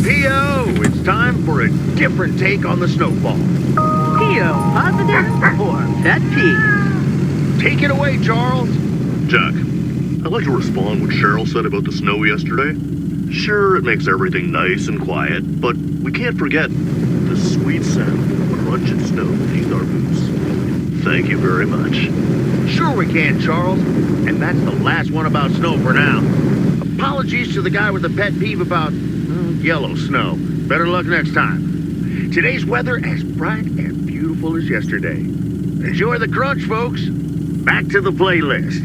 P.O., it's time for a different take on the snowball. P.O. positive or pet peeve? Take it away, Charles. Jack, I'd like to respond what Cheryl said about the snow yesterday. Sure, it makes everything nice and quiet, but we can't forget the sweet sound of crunch and snow beneath our boots. Thank you very much. Sure we can, Charles. And that's the last one about snow for now. Apologies to the guy with the pet peeve about yellow snow. Better luck next time. Today's weather as bright and beautiful as yesterday. Enjoy the crunch, folks. Back to the playlist.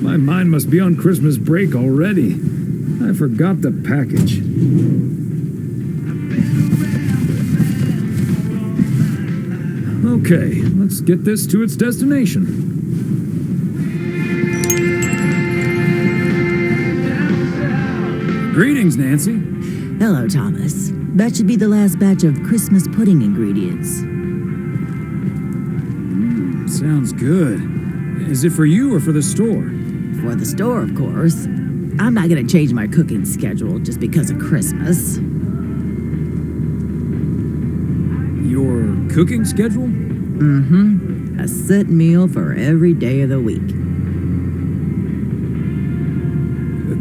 My mind must be on Christmas break already. I forgot the package. Okay, let's get this to its destination. Greetings, Nancy. Hello, Thomas. That should be the last batch of Christmas pudding ingredients. Sounds good. Is it for you or for the store? For the store, of course. I'm not gonna change my cooking schedule just because of Christmas. Your cooking schedule? Mm-hmm. A set meal for every day of the week.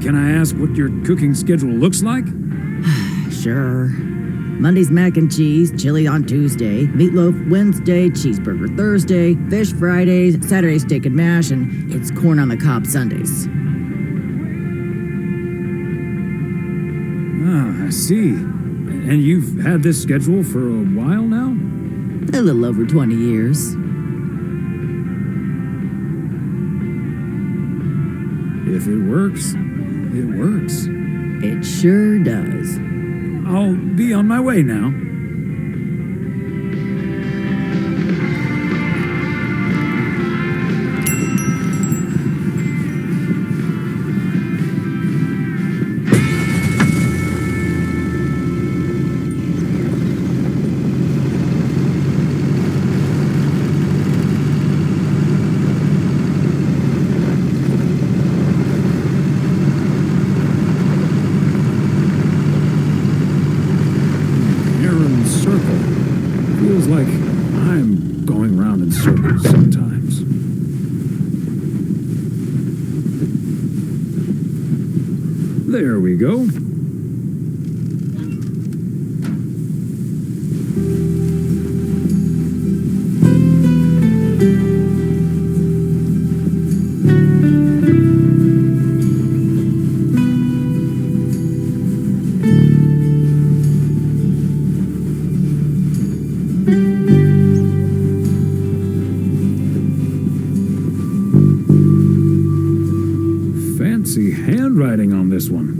Can I ask what your cooking schedule looks like? Sure. Monday's mac and cheese, chili on Tuesday, meatloaf Wednesday, cheeseburger Thursday, fish Fridays, Saturday steak and mash, and it's corn on the cob Sundays. Ah, I see. And you've had this schedule for a while now? A little over 20 years. If it works, it works. It sure does. I'll be on my way now. Feels like I'm going round in circles sometimes. There we go. Fancy handwriting on this one.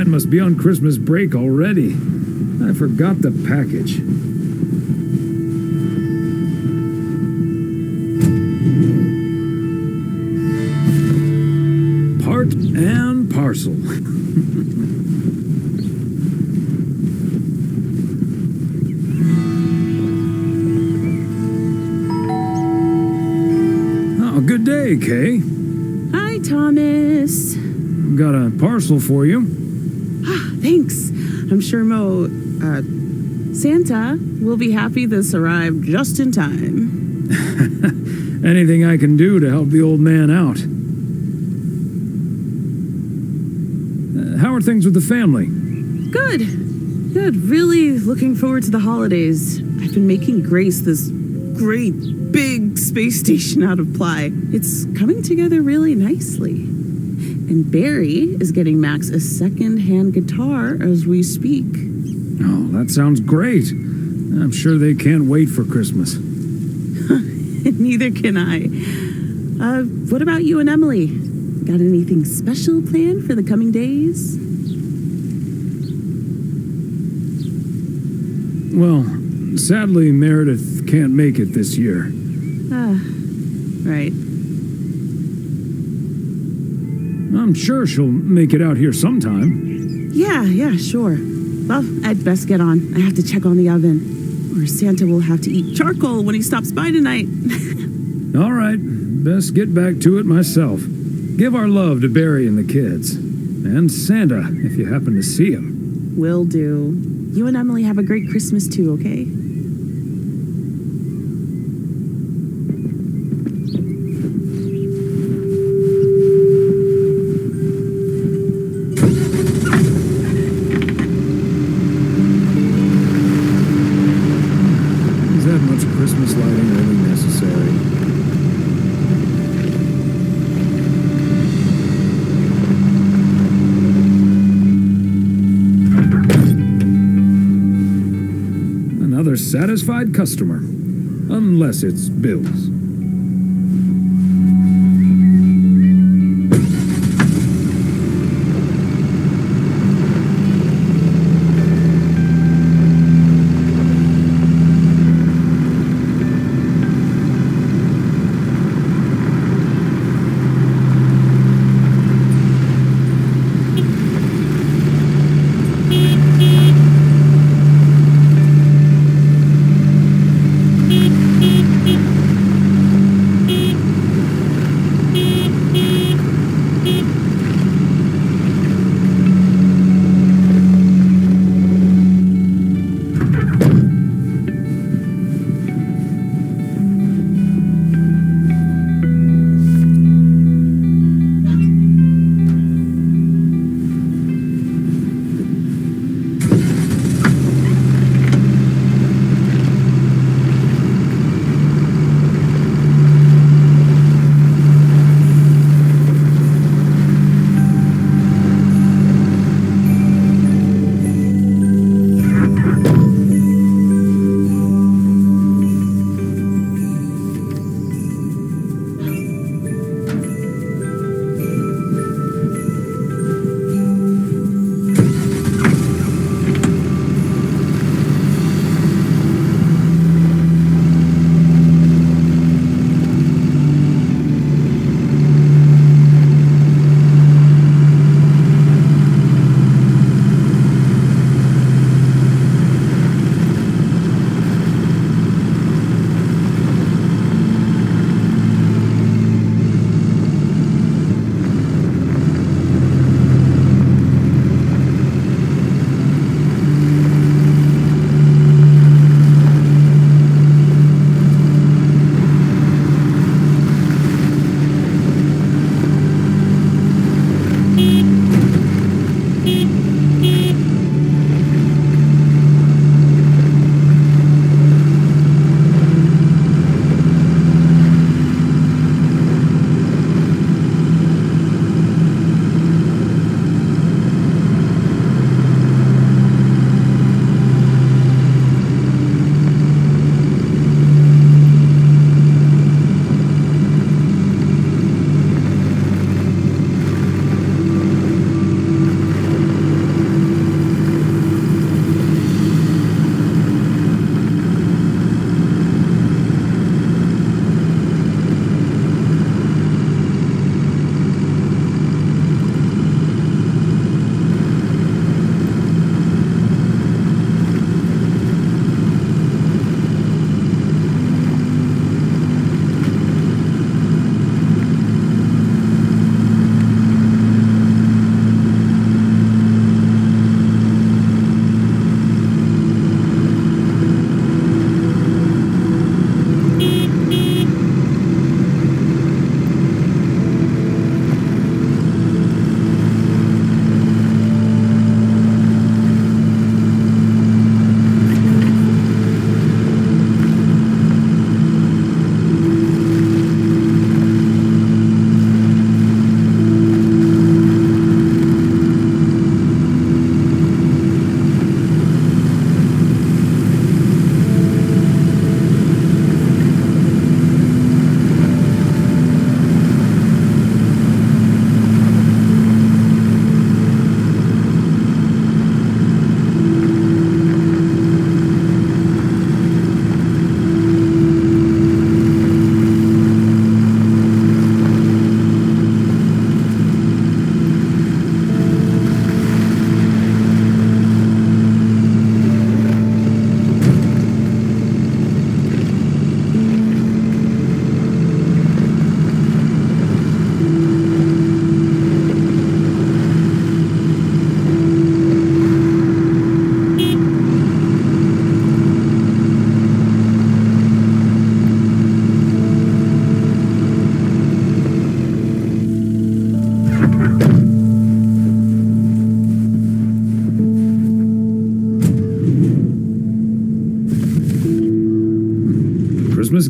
Must be on Christmas break already. I forgot the package. Part and parcel. Oh, good day, Kay. Hi, Thomas. Got a parcel for you. Thanks. I'm sure Mo, Santa will be happy this arrived just in time. Anything I can do to help the old man out. How are things with the family? Good. Good. Really looking forward to the holidays. I've been making Grace this great big space station out of ply. It's coming together really nicely. And Barry is getting Max a second-hand guitar as we speak. Oh, that sounds great. I'm sure they can't wait for Christmas. Neither can I. What about you and Emily? Got anything special planned for the coming days? Well, sadly, Meredith can't make it this year. Right. I'm sure she'll make it out here sometime. Yeah, sure. Well, I'd best get on. I have to check on the oven. Or Santa will have to eat charcoal when he stops by tonight. All right, best get back to it myself. Give our love to Barry and the kids. And Santa, if you happen to see him. Will do. You and Emily have a great Christmas too, okay? Is that much Christmas lighting really necessary? Another satisfied customer. Unless it's Bill's.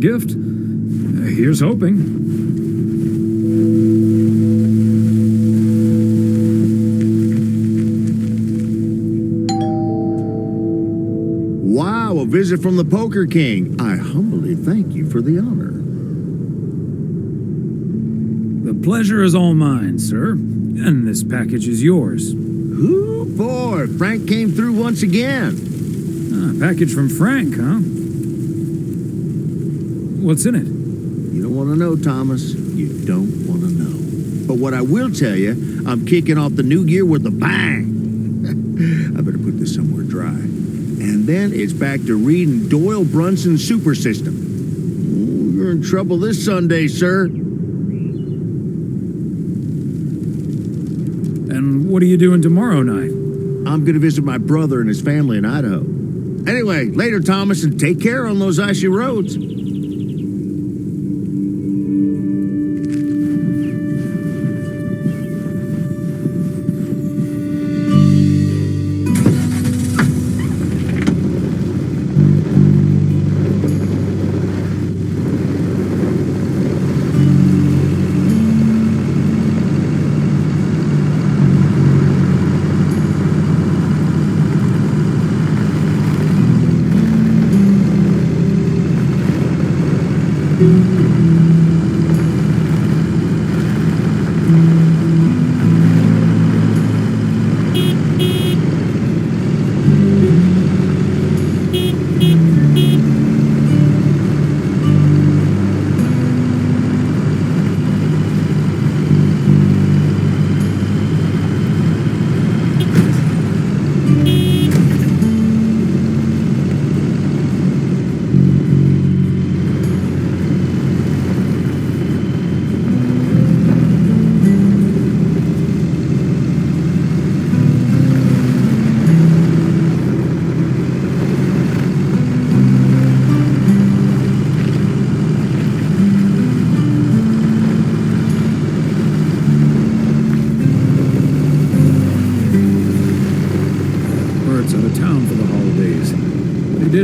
gift. Here's hoping. Wow, a visit from the Poker King. I humbly thank you for the honor. The pleasure is all mine, sir. And this package is yours. Ooh, boy, Frank came through once again. Package from Frank, huh? What's in it? You don't want to know, Thomas. You don't want to know. But what I will tell you, I'm kicking off the new year with a bang. I better put this somewhere dry. And then it's back to reading Doyle Brunson's Super System. Ooh, you're in trouble this Sunday, sir. And what are you doing tomorrow night? I'm going to visit my brother and his family in Idaho. Anyway, later, Thomas, and take care on those icy roads.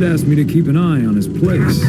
Asked me to keep an eye on his place.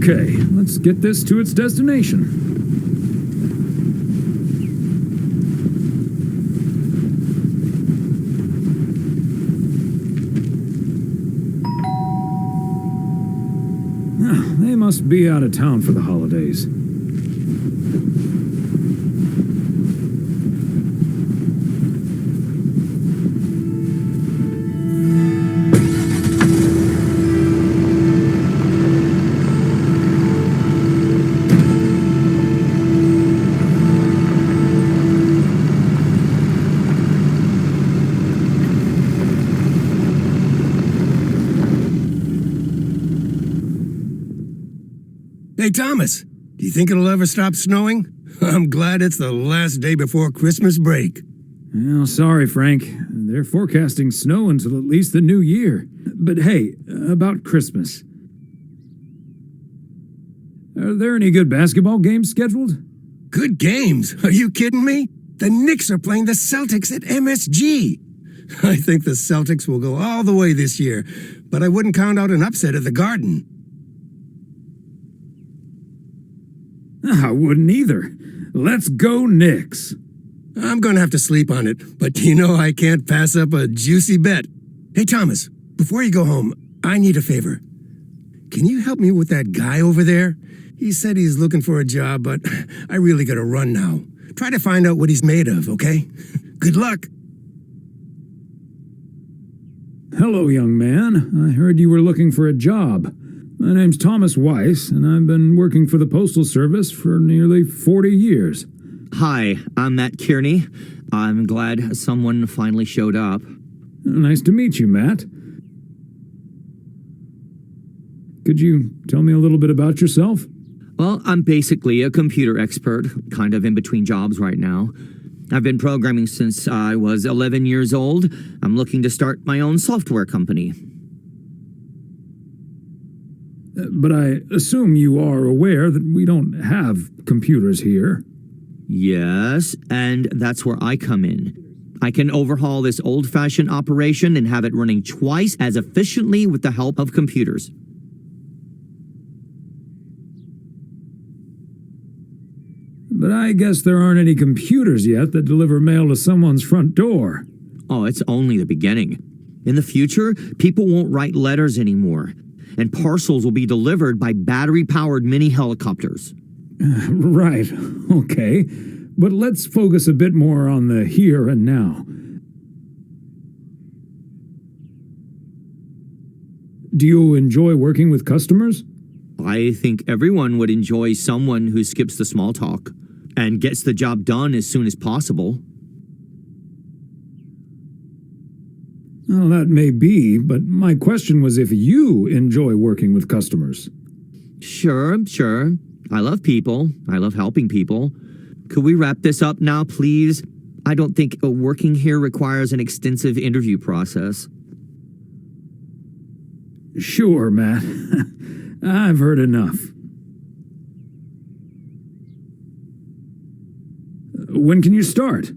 Okay, let's get this to its destination. They must be out of town for the holidays. Hey, Thomas, do you think it'll ever stop snowing? I'm glad it's the last day before Christmas break. Well, sorry, Frank. They're forecasting snow until at least the new year. But hey, about Christmas. Are there any good basketball games scheduled? Good games? Are you kidding me? The Knicks are playing the Celtics at MSG. I think the Celtics will go all the way this year, but I wouldn't count out an upset at the Garden. I wouldn't either. Let's go Knicks. I'm gonna have to sleep on it, but you know I can't pass up a juicy bet. Hey, Thomas, before you go home, I need a favor. Can you help me with that guy over there? He said he's looking for a job, but I really gotta run now. Try to find out what he's made of, okay? Good luck. Hello, young man. I heard you were looking for a job. My name's Thomas Weiss, and I've been working for the Postal Service for nearly 40 years. Hi, I'm Matt Kearney. I'm glad someone finally showed up. Nice to meet you, Matt. Could you tell me a little bit about yourself? Well, I'm basically a computer expert, kind of in between jobs right now. I've been programming since I was 11 years old. I'm looking to start my own software company. But I assume you are aware that we don't have computers here. Yes, and that's where I come in. I can overhaul this old-fashioned operation and have it running twice as efficiently with the help of computers. But I guess there aren't any computers yet that deliver mail to someone's front door. Oh, it's only the beginning. In the future, people won't write letters anymore, and parcels will be delivered by battery-powered mini helicopters. Right, okay. But let's focus a bit more on the here and now. Do you enjoy working with customers? I think everyone would enjoy someone who skips the small talk and gets the job done as soon as possible. Well, that may be, but my question was if you enjoy working with customers. Sure. I love people. I love helping people. Could we wrap this up now, please? I don't think working here requires an extensive interview process. Sure, Matt. I've heard enough. When can you start?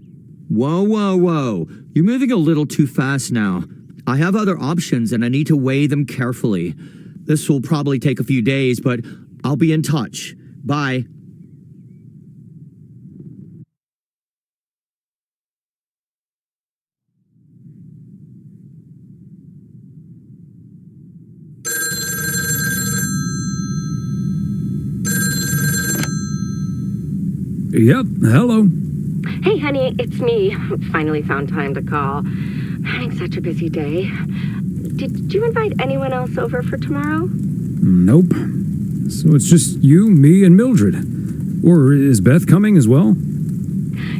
Whoa. You're moving a little too fast now. I have other options and I need to weigh them carefully. This will probably take a few days, but I'll be in touch. Bye. Yep, hello. Hey, honey, it's me. Finally found time to call. I'm having such a busy day. Did you invite anyone else over for tomorrow? Nope. So it's just you, me, and Mildred. Or is Beth coming as well?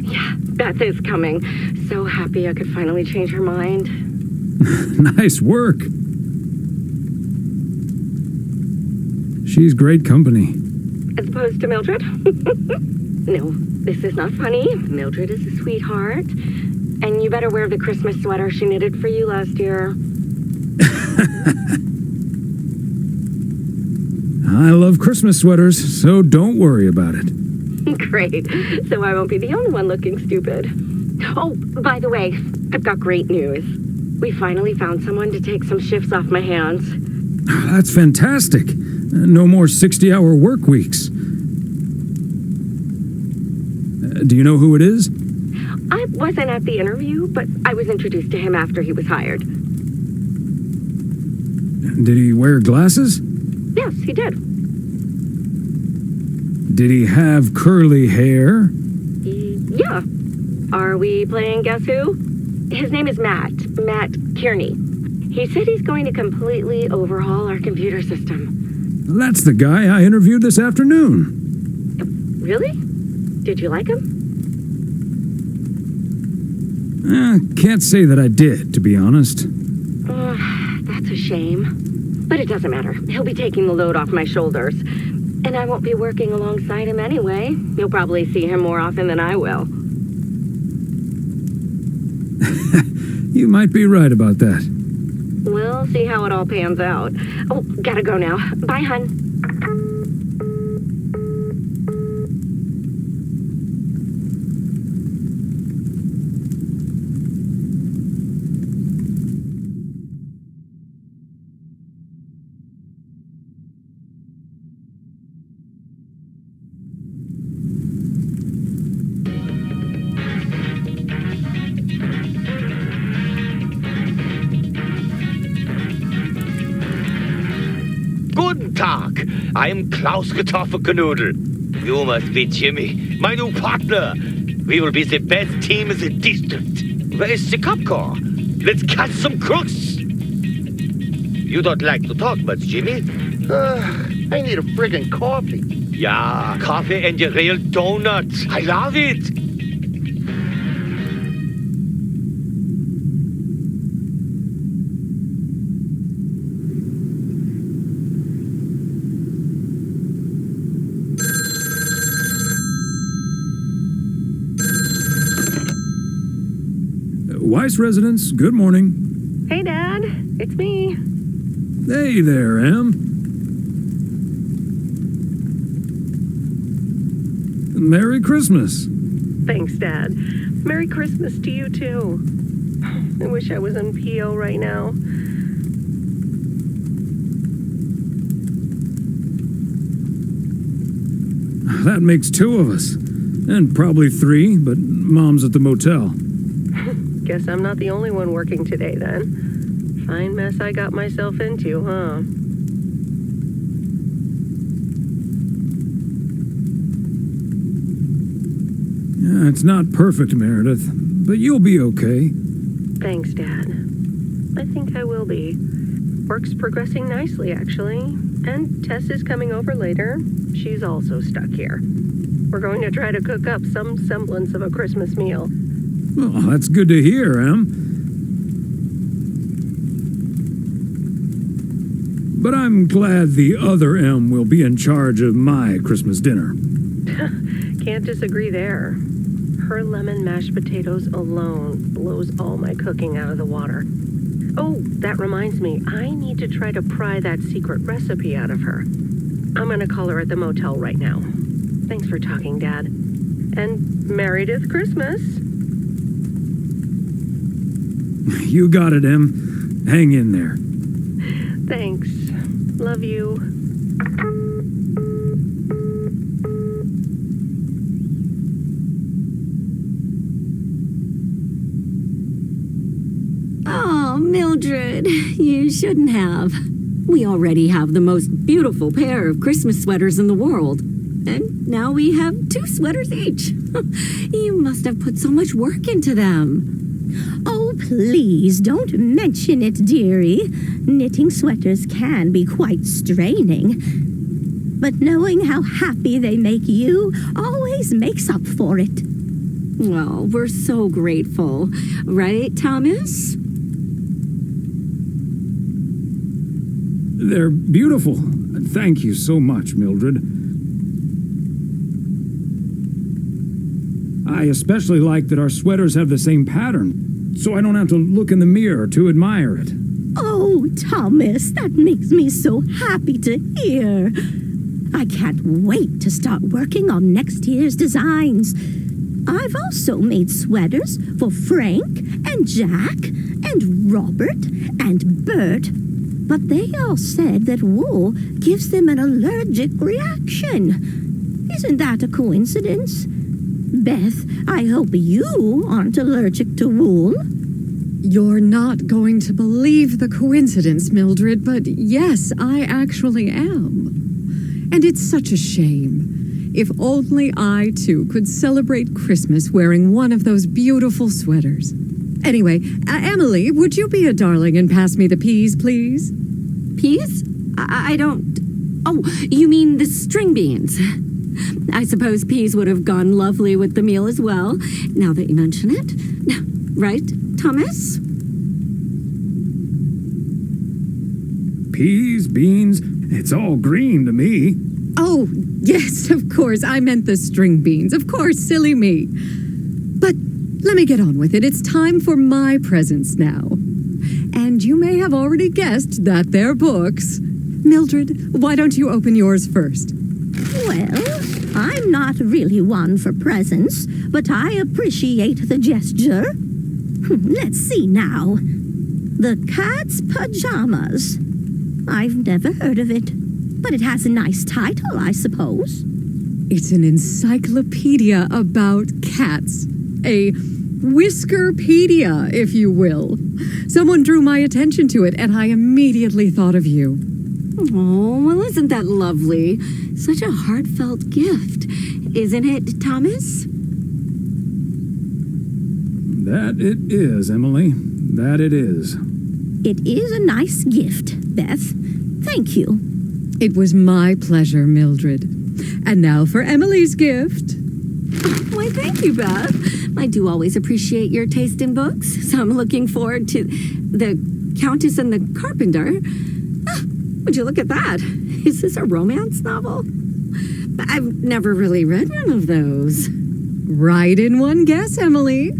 Yeah, Beth is coming. So happy I could finally change her mind. Nice work. She's great company. As opposed to Mildred? No, this is not funny. Mildred is a sweetheart. And you better wear the Christmas sweater she knitted for you last year. I love Christmas sweaters, so don't worry about it. Great. So I won't be the only one looking stupid. Oh, by the way, I've got great news. We finally found someone to take some shifts off my hands. That's fantastic. No more 60-hour work weeks. Do you know who it is? I wasn't at the interview, but I was introduced to him after he was hired. Did he wear glasses? Yes, he did. Did he have curly hair? Yeah. Are we playing Guess Who? His name is Matt Kearney. He said he's going to completely overhaul our computer system. That's the guy I interviewed this afternoon. Really? Did you like him? Can't say that I did, to be honest. That's a shame. But it doesn't matter. He'll be taking the load off my shoulders. And I won't be working alongside him anyway. You'll probably see him more often than I will. You might be right about that. We'll see how it all pans out. Oh, gotta go now. Bye, hun. Guten Tag. I am Klaus Kartoffelkanoodle. You must be Jimmy, my new partner. We will be the best team in the district. Where is the cop car? Let's catch some crooks. You don't like to talk much, Jimmy? I need a friggin' coffee. Yeah, coffee and a real donut. I love it. Weiss residents, good morning. Hey, Dad. It's me. Hey there, Em. Merry Christmas. Thanks, Dad. Merry Christmas to you, too. I wish I was in PO right now. That makes 2 of us. And probably 3, but Mom's at the motel. Guess I'm not the only one working today, then. Fine mess I got myself into, huh? Yeah, it's not perfect, Meredith, but you'll be okay. Thanks, Dad. I think I will be. Work's progressing nicely, actually. And Tess is coming over later. She's also stuck here. We're going to try to cook up some semblance of a Christmas meal. Well, that's good to hear, Em. But I'm glad the other Em will be in charge of my Christmas dinner. Can't disagree there. Her lemon mashed potatoes alone blows all my cooking out of the water. Oh, that reminds me, I need to try to pry that secret recipe out of her. I'm gonna call her at the motel right now. Thanks for talking, Dad. And Meredith Christmas. You got it, Em. Hang in there. Thanks. Love you. Oh, Mildred, you shouldn't have. We already have the most beautiful pair of Christmas sweaters in the world. And now we have 2 sweaters each. You must have put so much work into them. Oh, please don't mention it, dearie. Knitting sweaters can be quite straining. But knowing how happy they make you always makes up for it. Well, we're so grateful. Right, Thomas? They're beautiful. Thank you so much, Mildred. I especially like that our sweaters have the same pattern, so I don't have to look in the mirror to admire it. Oh, Thomas, that makes me so happy to hear. I can't wait to start working on next year's designs. I've also made sweaters for Frank and Jack and Robert and Bert, but they all said that wool gives them an allergic reaction. Isn't that a coincidence? Beth, I hope you aren't allergic to wool. You're not going to believe the coincidence, Mildred, but yes, I actually am. And it's such a shame. If only I, too, could celebrate Christmas wearing one of those beautiful sweaters. Anyway, Emily, would you be a darling and pass me the peas, please? Peas? I don't... Oh, you mean the string beans. I suppose peas would have gone lovely with the meal as well, now that you mention it. Right, Thomas? Peas, beans, it's all green to me. Oh, yes, of course. I meant the string beans. Of course, silly me. But let me get on with it. It's time for my presents now. And you may have already guessed that they're books. Mildred, why don't you open yours first? Well, I'm not really one for presents, but I appreciate the gesture. Let's see now. The Cat's Pajamas. I've never heard of it, but it has a nice title, I suppose. It's an encyclopedia about cats. A Whiskerpedia, if you will. Someone drew my attention to it, and I immediately thought of you. Oh, well, isn't that lovely? Such a heartfelt gift. Isn't it, Thomas? That it is, Emily. That it is. It is a nice gift, Beth. Thank you. It was my pleasure, Mildred. And now for Emily's gift. Why, thank you, Beth. I do always appreciate your taste in books, so I'm looking forward to The Countess and the Carpenter. Would you look at that? Is this a romance novel? I've never really read one of those. Right in one guess, Emily.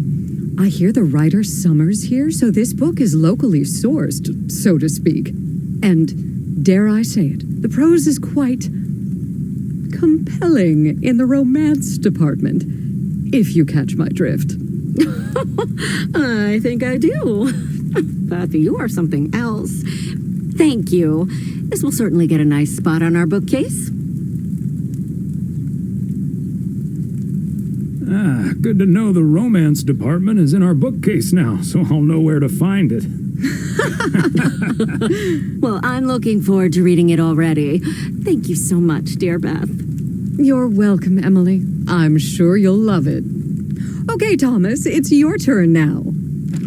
I hear the writer Summers here, so this book is locally sourced, so to speak. And, dare I say it, the prose is quite compelling in the romance department, if you catch my drift. I think I do. Beth, you are something else. Thank you. This will certainly get a nice spot on our bookcase. Ah, good to know the romance department is in our bookcase now, so I'll know where to find it. Well, I'm looking forward to reading it already. Thank you so much, dear Beth. You're welcome, Emily. I'm sure you'll love it. Okay, Thomas, it's your turn now.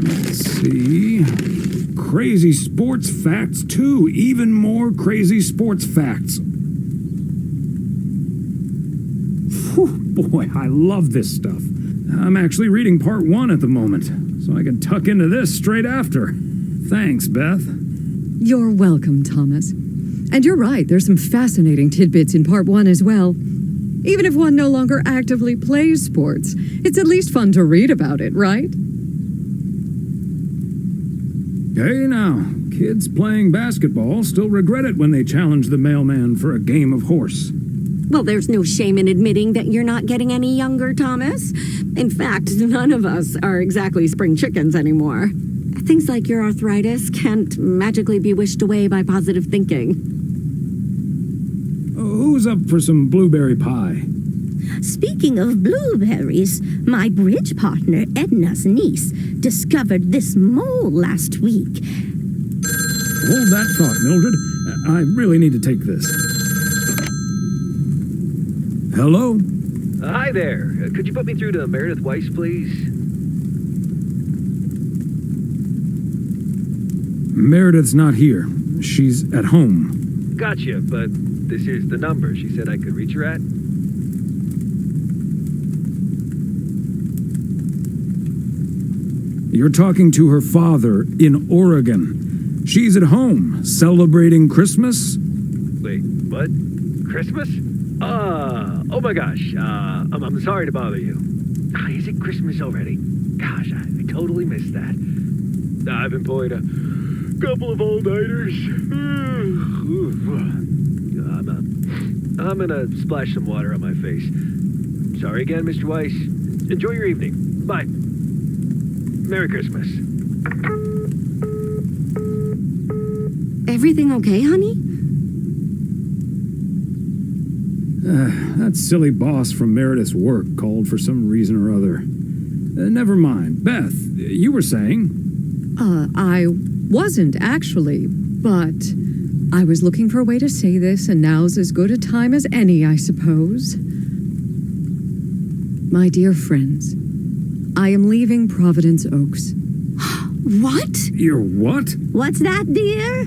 Let's see. Crazy sports facts, too. Even more crazy sports facts. Whew, boy, I love this stuff. I'm actually reading part 1 at the moment, so I can tuck into this straight after. Thanks, Beth. You're welcome, Thomas. And you're right, there's some fascinating tidbits in part 1 as well. Even if one no longer actively plays sports, it's at least fun to read about it, right? Hey now, kids playing basketball still regret it when they challenge the mailman for a game of horse. Well, there's no shame in admitting that you're not getting any younger, Thomas. In fact, none of us are exactly spring chickens anymore. Things like your arthritis can't magically be wished away by positive thinking. Who's up for some blueberry pie? Speaking of blueberries, my bridge partner, Edna's niece, discovered this mole last week. Hold that thought, Mildred. I really need to take this. Hello? Hi there. Could you put me through to Meredith Weiss, please? Meredith's not here. She's at home. Gotcha, but this is the number she said I could reach her at. You're talking to her father in Oregon. She's at home, celebrating Christmas. Wait, what? Christmas? Oh my gosh. I'm sorry to bother you. Is it Christmas already? Gosh, I totally missed that. I've been pulling a couple of all-nighters. I'm gonna splash some water on my face. Sorry again, Mr. Weiss. Enjoy your evening. Bye. Merry Christmas. Everything okay, honey? That silly boss from Meredith's work called for some reason or other. Never mind. Beth, you were saying? I wasn't actually, but I was looking for a way to say this, and now's as good a time as any, I suppose. My dear friends, I am leaving Providence Oaks. What? You're what? What's that, dear?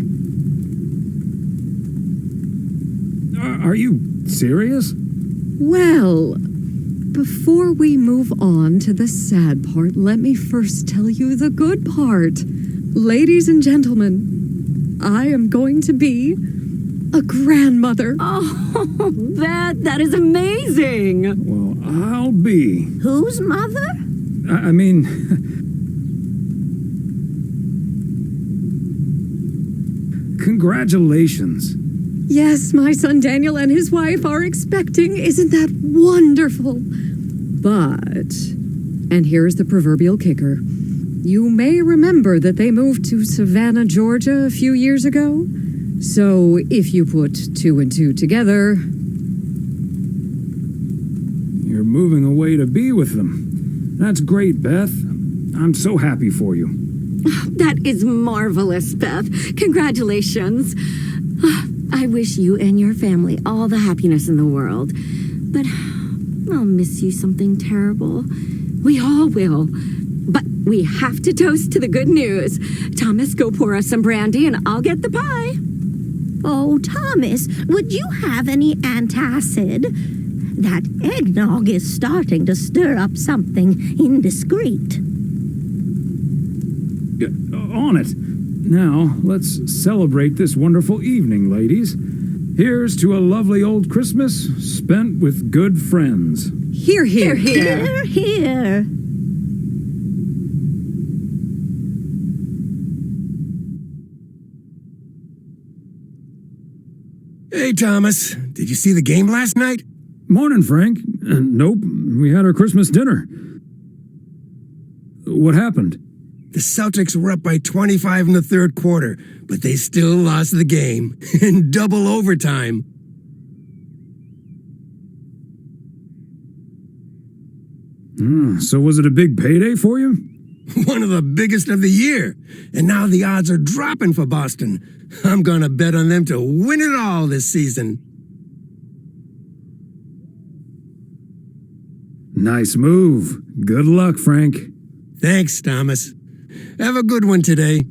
Are you serious? Well, before we move on to the sad part, let me first tell you the good part. Ladies and gentlemen, I am going to be a grandmother. Oh, Beth, that is amazing. Well, I'll be. Whose mother? I mean, congratulations. Yes, my son Daniel and his wife are expecting. Isn't that wonderful? But, and here's the proverbial kicker. You may remember that they moved to Savannah, Georgia a few years ago. So if you put 2 and 2 together... You're moving away to be with them. That's great, Beth. I'm so happy for you. That is marvelous, Beth. Congratulations. I wish you and your family all the happiness in the world. But I'll miss you something terrible. We all will. But we have to toast to the good news. Thomas, go pour us some brandy and I'll get the pie. Oh, Thomas, would you have any antacid? That eggnog is starting to stir up something indiscreet. On it. Now, let's celebrate this wonderful evening, ladies. Here's to a lovely old Christmas spent with good friends. Hear, hear. Hear, hear. Hey, Thomas. Did you see the game last night? Morning, Frank. Nope. We had our Christmas dinner. What happened? The Celtics were up by 25 in the third quarter, but they still lost the game in double overtime. So was it a big payday for you? One of the biggest of the year. And now the odds are dropping for Boston. I'm gonna bet on them to win it all this season. Nice move. Good luck, Frank. Thanks, Thomas. Have a good one today.